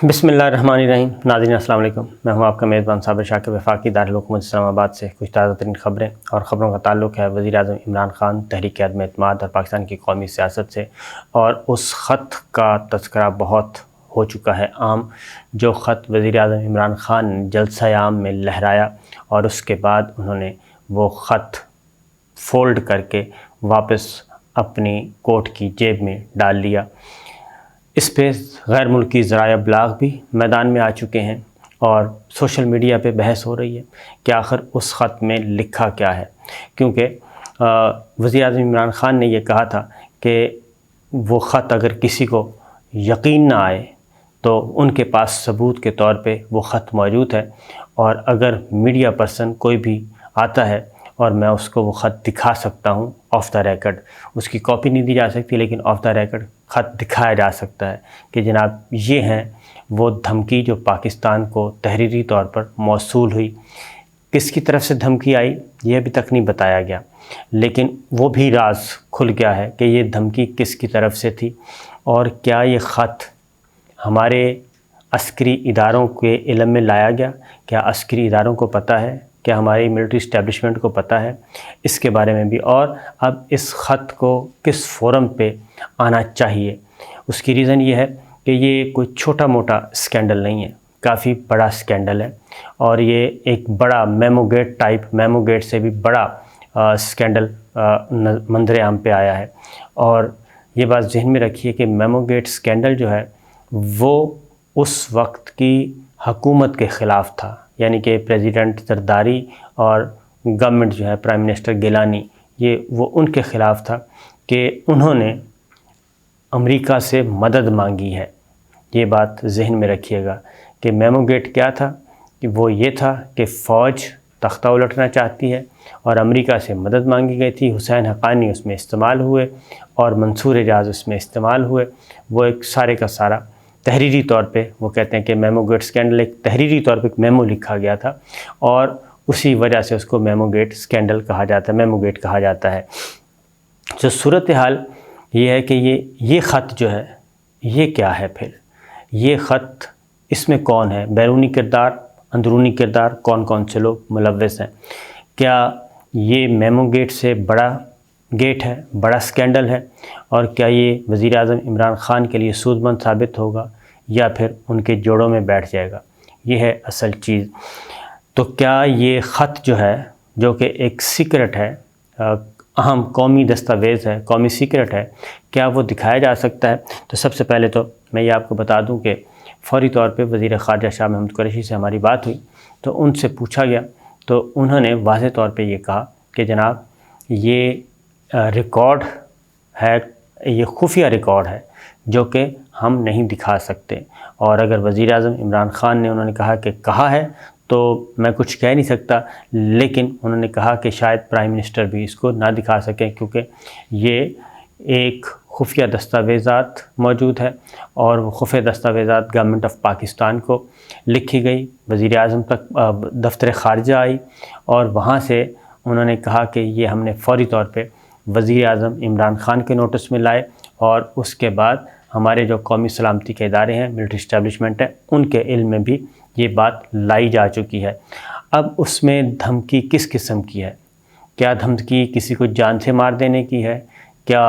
بسم اللہ الرحمن الرحیم۔ ناظرین السلام علیکم، میں ہوں آپ کا میزبان صابر شاکر وفاقی دارالحکومت اسلام آباد سے۔ کچھ تازہ ترین خبریں اور خبروں کا تعلق ہے وزیر اعظم عمران خان تحریک عدم اعتماد اور پاکستان کی قومی سیاست سے، اور اس خط کا تذکرہ بہت ہو چکا ہے عام، جو خط وزیر اعظم عمران خان نے جلسہ عام میں لہرایا اور اس کے بعد انہوں نے وہ خط فولڈ کر کے واپس اپنی کوٹ کی جیب میں ڈال لیا۔ اس پہ غیر ملکی ذرائع ابلاغ بھی میدان میں آ چکے ہیں اور سوشل میڈیا پہ بحث ہو رہی ہے کہ آخر اس خط میں لکھا کیا ہے، کیونکہ وزیر اعظم عمران خان نے یہ کہا تھا کہ وہ خط اگر کسی کو یقین نہ آئے تو ان کے پاس ثبوت کے طور پہ وہ خط موجود ہے، اور اگر میڈیا پرسن کوئی بھی آتا ہے اور میں اس کو وہ خط دکھا سکتا ہوں آف دا ریکارڈ، اس کی کاپی نہیں دی جا سکتی لیکن آف دا ریکارڈ خط دکھایا جا سکتا ہے کہ جناب یہ ہیں وہ دھمکی جو پاکستان کو تحریری طور پر موصول ہوئی۔ کس کی طرف سے دھمکی آئی یہ ابھی تک نہیں بتایا گیا، لیکن وہ بھی راز کھل گیا ہے کہ یہ دھمکی کس کی طرف سے تھی، اور کیا یہ خط ہمارے عسکری اداروں کے علم میں لایا گیا، کیا عسکری اداروں کو پتہ ہے، کیا ہماری ملٹری اسٹیبلشمنٹ کو پتہ ہے، اس کے بارے میں بھی۔ اور اب اس خط کو کس فورم پہ آنا چاہیے، اس کی ریزن یہ ہے کہ یہ کوئی چھوٹا موٹا اسکینڈل نہیں ہے، کافی بڑا اسکینڈل ہے، اور یہ ایک بڑا memo gate type, memo gate سے بھی بڑا اسکینڈل منظر عام پہ آیا ہے۔ اور یہ بات ذہن میں رکھیے کہ میمو گیٹ اسکینڈل جو ہے وہ اس وقت کی حکومت کے خلاف تھا، یعنی کہ پریزیڈنٹ زرداری اور گورنمنٹ جو ہے پرائم منسٹر گیلانی، وہ ان کے خلاف تھا کہ انہوں نے امریکہ سے مدد مانگی ہے۔ یہ بات ذہن میں رکھیے گا کہ میمو گیٹ کیا تھا، کہ وہ یہ تھا کہ فوج تختہ الٹنا چاہتی ہے اور امریکہ سے مدد مانگی گئی تھی، حسین حقانی اس میں استعمال ہوئے اور منصور اعجاز اس میں استعمال ہوئے۔ وہ ایک سارے کا سارا تحریری طور پہ، وہ کہتے ہیں کہ میمو گیٹ اسکینڈل ایک تحریری طور پہ ایک میمو لکھا گیا تھا، اور اسی وجہ سے اس کو میمو گیٹ اسکینڈل کہا جاتا ہے، میمو گیٹ کہا جاتا ہے۔ جو صورتحال یہ ہے کہ یہ خط جو ہے یہ کیا ہے، پھر یہ خط، اس میں کون ہے، بیرونی کردار، اندرونی کردار، کون کون سے لوگ ملوث ہیں، کیا یہ میمو گیٹ سے بڑا گیٹ ہے، بڑا اسکینڈل ہے، اور کیا یہ وزیر اعظم عمران خان کے لیے سود مند ثابت ہوگا یا پھر ان کے جوڑوں میں بیٹھ جائے گا، یہ ہے اصل چیز۔ تو کیا یہ خط جو ہے، جو کہ ایک سیکرٹ ہے، اہم قومی دستاویز ہے، قومی سیکرٹ ہے، کیا وہ دکھایا جا سکتا ہے؟ تو سب سے پہلے تو میں یہ آپ کو بتا دوں کہ فوری طور پہ وزیر خارجہ شاہ محمود قریشی سے ہماری بات ہوئی تو ان سے پوچھا گیا، تو انہوں نے واضح طور پہ یہ کہا کہ جناب یہ ریکارڈ ہے، یہ خفیہ ریکارڈ ہے جو کہ ہم نہیں دکھا سکتے، اور اگر وزیر اعظم عمران خان نے انہوں نے کہا ہے تو میں کچھ کہہ نہیں سکتا، لیکن انہوں نے کہا کہ شاید پرائم منسٹر بھی اس کو نہ دکھا سکیں کیونکہ یہ ایک خفیہ دستاویزات موجود ہے، اور وہ خفیہ دستاویزات گورنمنٹ آف پاکستان کو لکھی گئی، وزیر اعظم تک دفتر خارجہ آئی، اور وہاں سے انہوں نے کہا کہ یہ ہم نے فوری طور پہ وزیر اعظم عمران خان کے نوٹس میں لائے، اور اس کے بعد ہمارے جو قومی سلامتی کے ادارے ہیں، ملٹری اسٹیبلشمنٹ ہے، ان کے علم میں بھی یہ بات لائی جا چکی ہے۔ اب اس میں دھمکی کس قسم کی ہے؟ کیا دھمکی کسی کو جان سے مار دینے کی ہے؟ کیا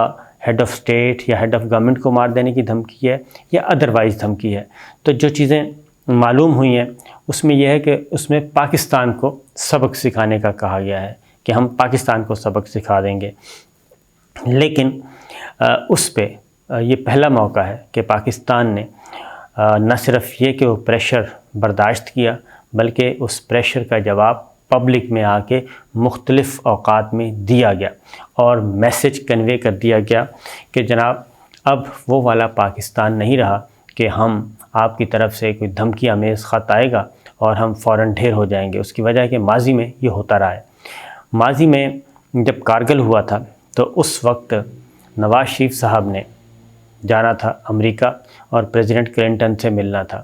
ہیڈ آف اسٹیٹ یا ہیڈ آف گورنمنٹ کو مار دینے کی دھمکی ہے، یا ادروائز دھمکی ہے؟ تو جو چیزیں معلوم ہوئی ہیں اس میں یہ ہے کہ اس میں پاکستان کو سبق سکھانے کا کہا گیا ہے کہ ہم پاکستان کو سبق سکھا دیں گے، لیکن اس پہ یہ پہلا موقع ہے کہ پاکستان نے نہ صرف یہ کہ وہ پریشر برداشت کیا، بلکہ اس پریشر کا جواب پبلک میں آ کے مختلف اوقات میں دیا گیا، اور میسج کنوے کر دیا گیا کہ جناب اب وہ والا پاکستان نہیں رہا کہ ہم آپ کی طرف سے کوئی دھمکی آمیز خط آئے گا اور ہم فوراً ڈھیر ہو جائیں گے۔ اس کی وجہ ہے کہ ماضی میں یہ ہوتا رہا ہے۔ ماضی میں جب کارگل ہوا تھا تو اس وقت نواز شریف صاحب نے جانا تھا امریکہ اور پریزیڈنٹ کلنٹن سے ملنا تھا،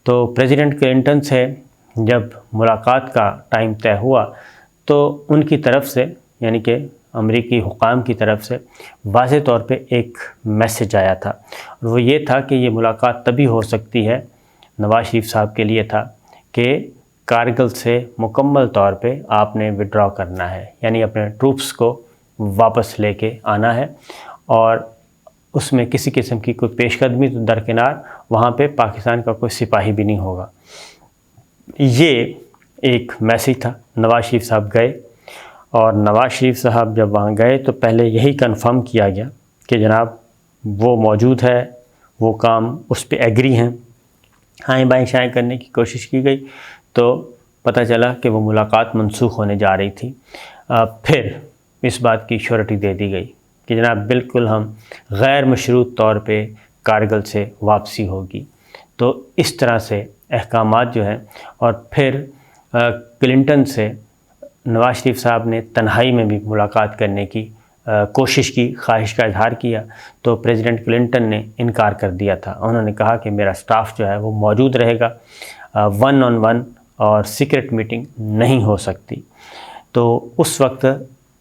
تو پریزیڈنٹ کلنٹن سے جب ملاقات کا ٹائم طے ہوا تو ان کی طرف سے، یعنی کہ امریکی حکام کی طرف سے واضح طور پہ ایک میسج آیا تھا، اور وہ یہ تھا کہ یہ ملاقات تبھی ہو سکتی ہے نواز شریف صاحب کے لیے تھا کہ کارگل سے مکمل طور پہ آپ نے وڈرا کرنا ہے، یعنی اپنے ٹروپس کو واپس لے کے آنا ہے، اور اس میں کسی قسم کی کوئی پیش قدمی تو درکنار، وہاں پہ پاکستان کا کوئی سپاہی بھی نہیں ہوگا۔ یہ ایک میسیج تھا۔ نواز شریف صاحب گئے، اور نواز شریف صاحب جب وہاں گئے تو پہلے یہی کنفرم کیا گیا کہ جناب وہ موجود ہے، وہ کام اس پہ ایگری ہیں۔ ہائیں بائیں شائیں کرنے کی کوشش کی گئی تو پتہ چلا کہ وہ ملاقات منسوخ ہونے جا رہی تھی۔ پھر اس بات کی شیورٹی دے دی گئی کہ جناب بالکل ہم غیر مشروط طور پہ کارگل سے واپسی ہوگی۔ تو اس طرح سے احکامات جو ہیں، اور پھر کلنٹن سے نواز شریف صاحب نے تنہائی میں بھی ملاقات کرنے کی کوشش کی، خواہش کا اظہار کیا، تو پریزیڈنٹ کلنٹن نے انکار کر دیا تھا۔ انہوں نے کہا کہ میرا سٹاف جو ہے وہ موجود رہے گا، 1 on 1 اور سیکرٹ میٹنگ نہیں ہو سکتی۔ تو اس وقت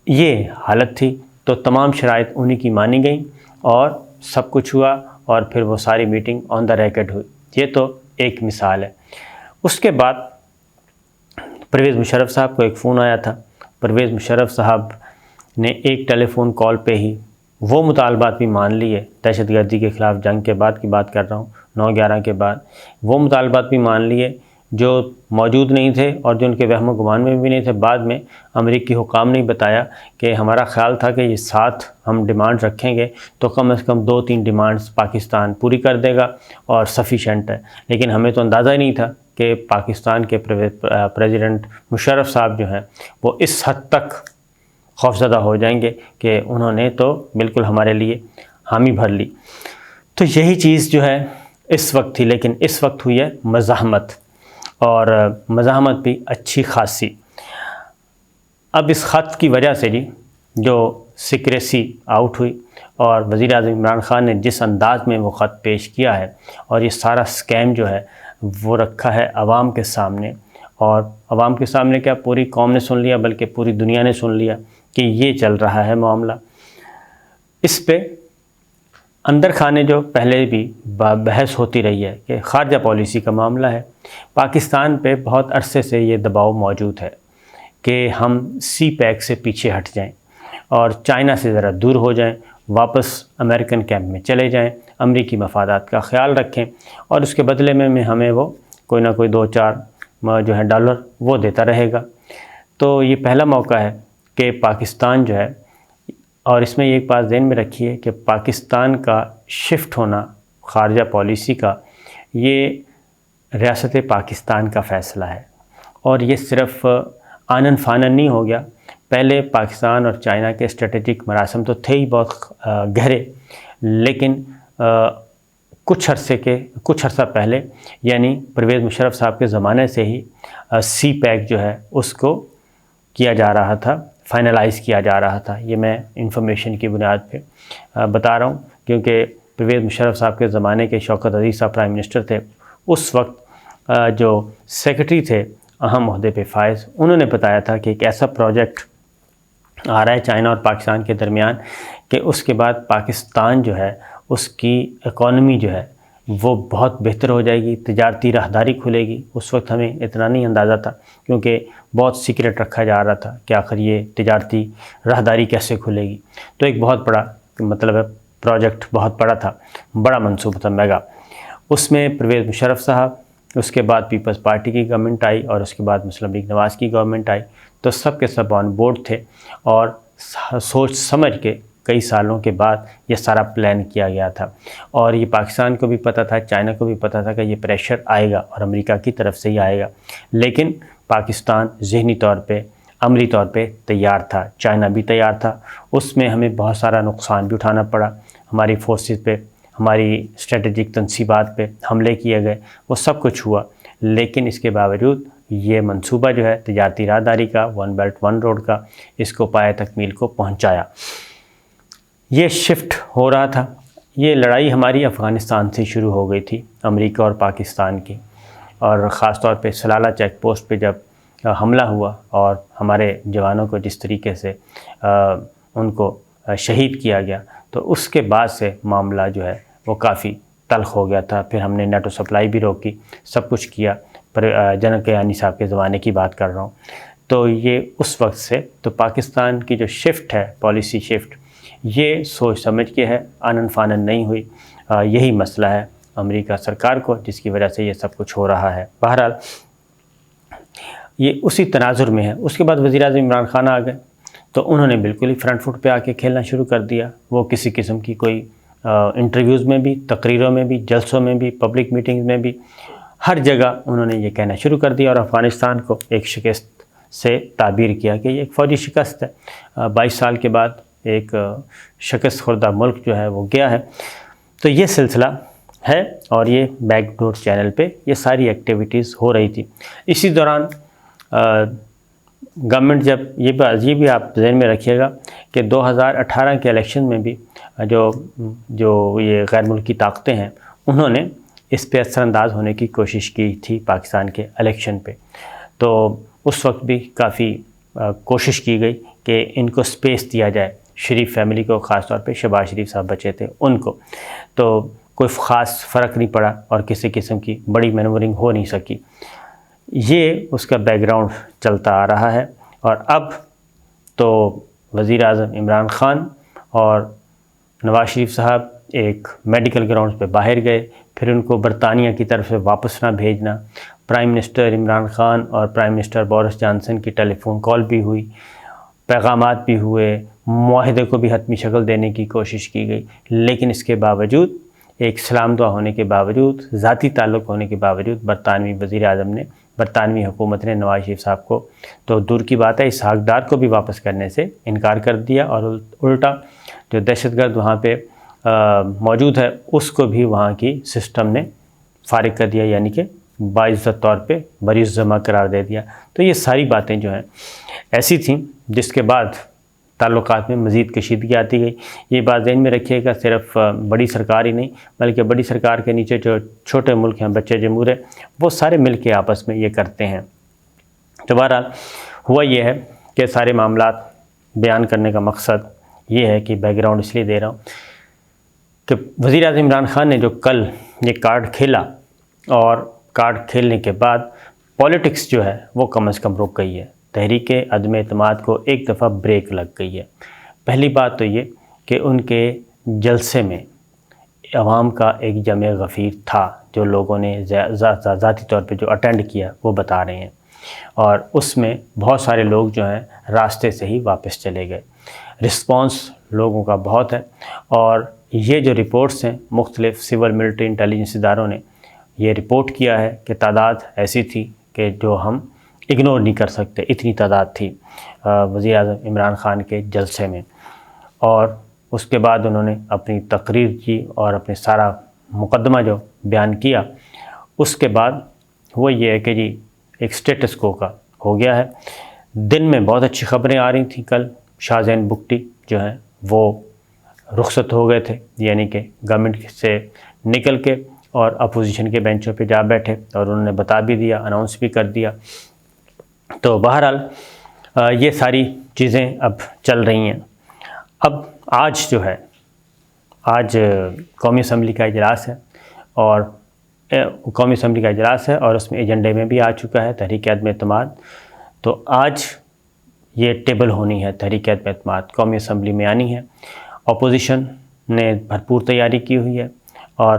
یہ حالت تھی، تو تمام شرائط انہی کی مانی گئیں اور سب کچھ ہوا، اور پھر وہ ساری میٹنگ آن دا ریکارڈ ہوئی۔ یہ تو ایک مثال ہے۔ اس کے بعد پرویز مشرف صاحب کو ایک فون آیا تھا۔ پرویز مشرف صاحب نے ایک ٹیلی فون کال پہ ہی وہ مطالبات بھی مان لیے، دہشت گردی کے خلاف جنگ کے بعد کی بات کر رہا ہوں، 9/11 کے بعد، وہ مطالبات بھی مان لیے جو موجود نہیں تھے اور جو ان کے وہم و گمان میں بھی نہیں تھے۔ بعد میں امریکی حکام نے بتایا کہ ہمارا خیال تھا کہ یہ 7 ہم ڈیمانڈ رکھیں گے تو کم از کم 2-3 ڈیمانڈز پاکستان پوری کر دے گا اور سفیشینٹ ہے، لیکن ہمیں تو اندازہ ہی نہیں تھا کہ پاکستان کے پریزیڈنٹ مشرف صاحب جو ہیں وہ اس حد تک خوفزدہ ہو جائیں گے کہ انہوں نے تو بالکل ہمارے لیے حامی بھر لی۔ تو یہی چیز جو ہے اس وقت تھی، لیکن اس وقت ہوئی ہے مزاحمت، اور مزاحمت بھی اچھی خاصی۔ اب اس خط کی وجہ سے جو سیکریسی آؤٹ ہوئی، اور وزیر اعظم عمران خان نے جس انداز میں وہ خط پیش کیا ہے، اور یہ سارا سکیم جو ہے وہ رکھا ہے عوام کے سامنے، اور عوام کے سامنے کیا پوری قوم نے سن لیا بلکہ پوری دنیا نے سن لیا کہ یہ چل رہا ہے معاملہ۔ اس پہ اندر خانے جو پہلے بھی بحث ہوتی رہی ہے کہ خارجہ پالیسی کا معاملہ ہے، پاکستان پہ بہت عرصے سے یہ دباؤ موجود ہے کہ ہم سی پیک سے پیچھے ہٹ جائیں اور چائنا سے ذرا دور ہو جائیں، واپس امریکن کیمپ میں چلے جائیں، امریکی مفادات کا خیال رکھیں، اور اس کے بدلے میں ہمیں وہ کوئی نہ کوئی 2-4 جو ہے ڈالر وہ دیتا رہے گا۔ تو یہ پہلا موقع ہے کہ پاکستان جو ہے، اور اس میں ایک بات ذہن میں رکھیے کہ پاکستان کا شفٹ ہونا خارجہ پالیسی کا، یہ ریاست پاکستان کا فیصلہ ہے، اور یہ صرف آنن فانن نہیں ہو گیا۔ پہلے پاکستان اور چائنا کے اسٹریٹجک مراسم تو تھے ہی بہت گہرے، لیکن کچھ عرصہ پہلے، یعنی پرویز مشرف صاحب کے زمانے سے ہی سی پیک جو ہے اس کو کیا جا رہا تھا، فائنلائز کیا جا رہا تھا۔ یہ میں انفارمیشن کی بنیاد پہ بتا رہا ہوں، کیونکہ پرویز مشرف صاحب کے زمانے کے شوکت عزیز صاحب پرائم منسٹر تھے، اس وقت جو سیکرٹری تھے اہم عہدے پہ فائز، انہوں نے بتایا تھا کہ ایک ایسا پروجیکٹ آ رہا ہے چائنا اور پاکستان کے درمیان کہ اس کے بعد پاکستان جو ہے اس کی اکانومی جو ہے وہ بہت بہتر ہو جائے گی، تجارتی راہداری کھلے گی۔ اس وقت ہمیں اتنا نہیں اندازہ تھا کیونکہ بہت سیکرٹ رکھا جا رہا تھا کہ آخر یہ تجارتی راہداری کیسے کھلے گی۔ تو ایک بہت بڑا مطلب ہے پروجیکٹ، بہت بڑا تھا، بڑا منصوبہ تھا، میگا۔ اس میں پرویز مشرف صاحب، اس کے بعد پیپلز پارٹی کی گورنمنٹ آئی، اور اس کے بعد مسلم لیگ نواز کی گورنمنٹ آئی، تو سب کے سب آن بورڈ تھے، اور سوچ سمجھ کے کئی سالوں کے بعد یہ سارا پلان کیا گیا تھا، اور یہ پاکستان کو بھی پتہ تھا، چائنا کو بھی پتہ تھا کہ یہ پریشر آئے گا اور امریکہ کی طرف سے ہی آئے گا، لیکن پاکستان ذہنی طور پہ، عملی طور پہ تیار تھا، چائنا بھی تیار تھا۔ اس میں ہمیں بہت سارا نقصان بھی اٹھانا پڑا، ہماری فورسز پہ، ہماری اسٹریٹجک تنصیبات پہ حملے کیے گئے، وہ سب کچھ ہوا، لیکن اس کے باوجود یہ منصوبہ جو ہے تجارتی راہداری کا، 1 بیلٹ 1 روڈ کا، اس کو پایہ تکمیل کو پہنچایا۔ یہ شفٹ ہو رہا تھا۔ یہ لڑائی ہماری افغانستان سے شروع ہو گئی تھی، امریکہ اور پاکستان کی، اور خاص طور پہ سلالہ چیک پوسٹ پہ جب حملہ ہوا اور ہمارے جوانوں کو جس طریقے سے ان کو شہید کیا گیا، تو اس کے بعد سے معاملہ جو ہے وہ کافی تلخ ہو گیا تھا. پھر ہم نے نیٹو سپلائی بھی روکی, سب کچھ کیا, پر جنرل کیانی صاحب کے زمانے کی بات کر رہا ہوں. تو یہ اس وقت سے تو پاکستان کی جو شفٹ ہے, پالیسی شفٹ, یہ سوچ سمجھ کے ہے, آنن فانن نہیں ہوئی. یہی مسئلہ ہے امریکہ سرکار کو, جس کی وجہ سے یہ سب کچھ ہو رہا ہے. بہرحال یہ اسی تناظر میں ہے. اس کے بعد وزیر اعظم عمران خان آ گئے, تو انہوں نے بالکل ہی فرنٹ فٹ پہ آ کے کھیلنا شروع کر دیا. وہ کسی قسم کی کوئی انٹرویوز میں بھی, تقریروں میں بھی, جلسوں میں بھی, پبلک میٹنگز میں بھی, ہر جگہ انہوں نے یہ کہنا شروع کر دیا, اور افغانستان کو ایک شکست سے تعبیر کیا کہ یہ ایک فوجی شکست ہے. 22 سال کے بعد ایک شکست خوردہ ملک جو ہے وہ گیا ہے. تو یہ سلسلہ ہے, اور یہ بیک ڈور چینل پہ یہ ساری ایکٹیویٹیز ہو رہی تھی. اسی دوران گورنمنٹ جب یہ بھی آپ ذہن میں رکھیے گا کہ 2018 کے الیکشن میں بھی جو یہ غیر ملکی طاقتیں ہیں, انہوں نے اس پہ اثر انداز ہونے کی کوشش کی تھی پاکستان کے الیکشن پہ. تو اس وقت بھی کافی کوشش کی گئی کہ ان کو سپیس دیا جائے, شریف فیملی کو, خاص طور پہ شہباز شریف صاحب بچے تھے ان کو. تو کوئی خاص فرق نہیں پڑا, اور کسی قسم کی بڑی مینورنگ ہو نہیں سکی. یہ اس کا بیک گراؤنڈ چلتا آ رہا ہے. اور اب تو وزیر اعظم عمران خان اور نواز شریف صاحب ایک میڈیکل گراؤنڈز پہ باہر گئے, پھر ان کو برطانیہ کی طرف سے واپس نہ بھیجنا, پرائم منسٹر عمران خان اور پرائم منسٹر بورس جانسن کی ٹیلی فون کال بھی ہوئی, پیغامات بھی ہوئے, معاہدے کو بھی حتمی شکل دینے کی کوشش کی گئی. لیکن اس کے باوجود, ایک سلام دعا ہونے کے باوجود, ذاتی تعلق ہونے کے باوجود, برطانوی وزیر اعظم نے, برطانوی حکومت نے نواز شریف صاحب کو, تو دور کی بات ہے اسحاق ڈار کو بھی واپس کرنے سے انکار کر دیا, اور الٹا جو دہشت گرد وہاں پہ موجود ہے اس کو بھی وہاں کی سسٹم نے فارغ کر دیا, یعنی کہ باعزت طور پہ بری ذمہ قرار دے دیا. تو یہ ساری باتیں جو ہیں ایسی تھیں جس کے بعد تعلقات میں مزید کشیدگی آتی گئی. یہ بات ذہن میں رکھیے گا, صرف بڑی سرکار ہی نہیں بلکہ بڑی سرکار کے نیچے جو چھوٹے ملک ہیں, بچے جمہور ہیں, وہ سارے مل کے آپس میں یہ کرتے ہیں. تو بہرحال ہوا یہ ہے کہ سارے معاملات بیان کرنے کا مقصد یہ ہے کہ بیک گراؤنڈ اس لیے دے رہا ہوں کہ وزیر اعظم عمران خان نے جو کل یہ کارڈ کھیلا, اور کارڈ کھیلنے کے بعد پولیٹکس جو ہے وہ کم از کم رک گئی ہے. تحریک عدم اعتماد کو ایک دفعہ بریک لگ گئی ہے. پہلی بات تو یہ کہ ان کے جلسے میں عوام کا ایک جمع غفیر تھا, جو لوگوں نے ذاتی طور پہ جو اٹینڈ کیا وہ بتا رہے ہیں, اور اس میں بہت سارے لوگ جو ہیں راستے سے ہی واپس چلے گئے. رسپانس لوگوں کا بہت ہے, اور یہ جو رپورٹس ہیں مختلف سول ملٹری انٹیلیجنس اداروں نے یہ رپورٹ کیا ہے کہ تعداد ایسی تھی کہ جو ہم اگنور نہیں کر سکتے, اتنی تعداد تھی وزیر اعظم عمران خان کے جلسے میں. اور اس کے بعد انہوں نے اپنی تقریر کی اور اپنے سارا مقدمہ جو بیان کیا, اس کے بعد وہ یہ ہے کہ جی ایک سٹیٹس کو کا ہو گیا ہے. دن میں بہت اچھی خبریں آ رہی تھیں. کل شاہ زین بگٹی جو ہیں وہ رخصت ہو گئے تھے, یعنی کہ گورنمنٹ سے نکل کے اور اپوزیشن کے بینچوں پہ جا بیٹھے, اور انہوں نے بتا بھی دیا, اناؤنس بھی کر دیا. تو بہرحال یہ ساری چیزیں اب چل رہی ہیں. اب آج جو ہے, آج قومی اسمبلی کا اجلاس ہے, اور قومی اسمبلی کا اجلاس ہے, اور اس میں ایجنڈے میں بھی آ چکا ہے تحریک عدم اعتماد. تو آج یہ ٹیبل ہونی ہے تحریک عدم اعتماد, قومی اسمبلی میں آنی ہے. اپوزیشن نے بھرپور تیاری کی ہوئی ہے, اور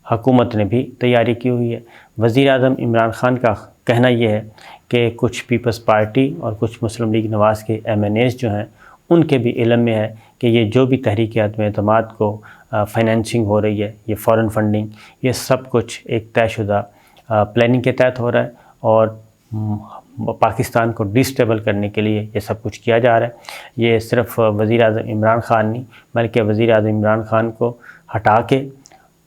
حکومت نے بھی تیاری کی ہوئی ہے. وزیر اعظم عمران خان کا کہنا یہ ہے کہ کچھ پیپلز پارٹی اور کچھ مسلم لیگ نواز کے MNAs جو ہیں ان کے بھی علم میں ہے کہ یہ جو بھی تحریک عدم اعتماد کو فائنینسنگ ہو رہی ہے, یہ فورن فنڈنگ, یہ سب کچھ ایک طے شدہ پلاننگ کے تحت ہو رہا ہے, اور پاکستان کو ڈسٹیبل کرنے کے لیے یہ سب کچھ کیا جا رہا ہے. یہ صرف وزیر اعظم عمران خان نہیں بلکہ وزیر اعظم عمران خان کو ہٹا کے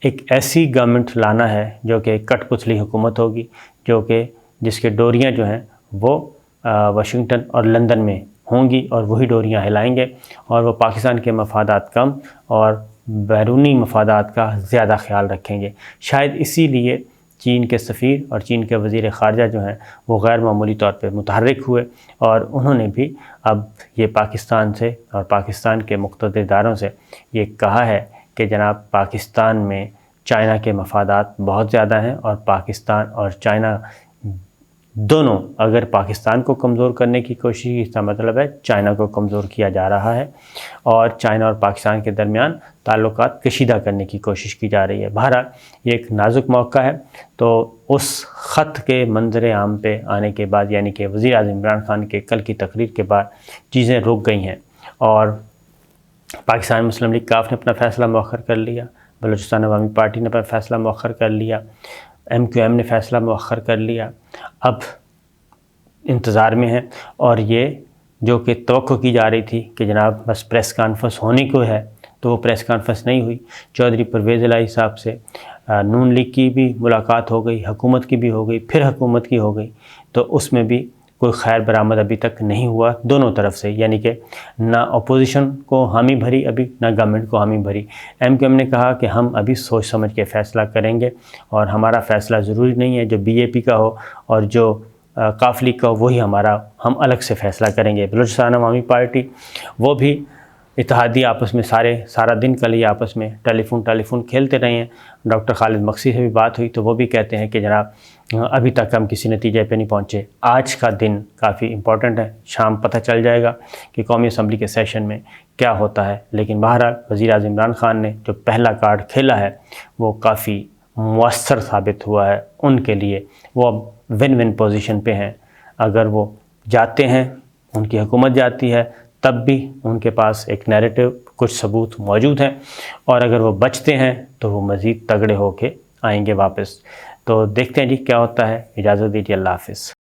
ایک ایسی گورنمنٹ لانا ہے جو کہ کٹ پتلی حکومت ہوگی, جو کہ جس کے ڈوریاں جو ہیں وہ واشنگٹن اور لندن میں ہوں گی, اور وہی ڈوریاں ہلائیں گے, اور وہ پاکستان کے مفادات کم اور بیرونی مفادات کا زیادہ خیال رکھیں گے. شاید اسی لیے چین کے سفیر اور چین کے وزیر خارجہ جو ہیں وہ غیر معمولی طور پہ متحرک ہوئے, اور انہوں نے بھی اب یہ پاکستان سے اور پاکستان کے مقتدر اداروں سے یہ کہا ہے کہ جناب پاکستان میں چائنا کے مفادات بہت زیادہ ہیں، اور پاکستان اور چائنا دونوں اگر پاکستان کو کمزور کرنے کی کوشش کی، اس کا مطلب ہے چائنا کو کمزور کیا جا رہا ہے اور چائنا اور پاکستان کے درمیان تعلقات کشیدہ کرنے کی کوشش کی جا رہی ہے۔ بہرحال یہ ایک نازک موقع ہے، تو اس خط کے منظر عام پہ آنے کے بعد، یعنی کہ وزیر اعظم عمران خان کے کل کی تقریر کے بعد چیزیں رک گئی ہیں، اور پاکستان مسلم لیگ کاف نے اپنا فیصلہ مؤخر کر لیا، بلوچستان عوامی پارٹی نے اپنا فیصلہ مؤخر کر لیا، MQM نے فیصلہ مؤخر کر لیا، اب انتظار میں ہے۔ اور یہ جو کہ توقع کی جا رہی تھی کہ جناب بس پریس کانفرنس ہونے کو ہے، تو وہ پریس کانفرنس نہیں ہوئی۔ چودھری پرویز الہی صاحب سے نون لیگ کی بھی ملاقات ہو گئی، حکومت کی بھی ہو گئی، پھر حکومت کی ہو گئی، تو اس میں بھی کوئی خیر برآمد ابھی تک نہیں ہوا دونوں طرف سے، یعنی کہ نہ اپوزیشن کو حامی بھری ابھی، نہ گورنمنٹ کو حامی بھری۔ MQM نے کہا کہ ہم ابھی سوچ سمجھ کے فیصلہ کریں گے، اور ہمارا فیصلہ ضروری نہیں ہے جو BJP کا ہو اور جو کاف لیگ کا ہو وہی ہمارا، ہم الگ سے فیصلہ کریں گے۔ بلوچستان عوامی پارٹی وہ بھی اتحادی آپس میں سارا دن کل یہ آپس میں ٹیلی فون کھیلتے رہے ہیں۔ ڈاکٹر خالد مقصی سے بھی بات ہوئی تو وہ بھی کہتے ہیں کہ جناب ابھی تک ہم کسی نتیجے پہ نہیں پہنچے۔ آج کا دن کافی امپورٹنٹ ہے، شام پتہ چل جائے گا کہ قومی اسمبلی کے سیشن میں کیا ہوتا ہے، لیکن بہرحال وزیر اعظم عمران خان نے جو پہلا کارڈ کھیلا ہے وہ کافی مؤثر ثابت ہوا ہے ان کے لیے۔ وہ اب ون پوزیشن پہ ہیں، اگر وہ جاتے ہیں، ان کی حکومت جاتی ہے، تب بھی ان کے پاس ایک نیریٹو، کچھ ثبوت موجود ہیں، اور اگر وہ بچتے ہیں تو وہ مزید تگڑے ہو کے آئیں گے واپس۔ تو دیکھتے ہیں جی کیا ہوتا ہے۔ اجازت دیجیے، اللہ حافظ۔